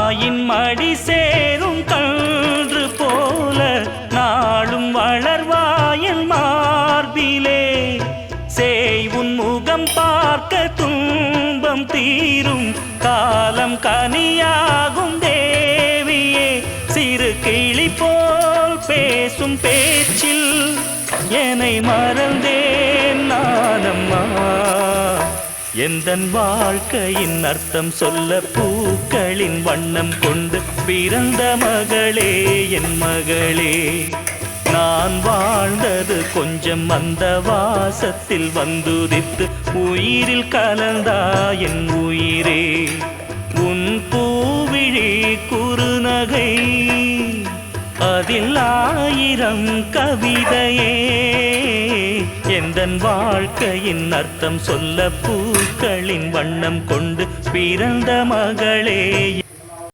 தாயின் மடி சேரும் கன்று போல நாளும் வளர்வாயன் மார்பிலே. சேய் உன் முகம் பார்க்க துன்பம் தீரும் காலம் கனியாகும் தேவியே. சிறு கிளி போல் பேசும் பேச்சில் என்னை மறந்தேன் நானம்மா. எந்தன் வாழ்க்கையின் அர்த்தம் சொல்ல பூக்களின் வண்ணம் கொண்டு பிறந்த மகளே என் மகளே. நான் வாழ்ந்தது கொஞ்சம் அந்த வாசத்தில் வந்துதித்து உயிரில் கலந்தா என் உயிரே. உன் பூவிழி குறுநகை அதில் 1000 கவிதையே. எந்தன் வாழ்க்கையின் அர்த்தம் சொல்ல பூக்களின் வண்ணம் கொண்டு பிறந்த மகளே.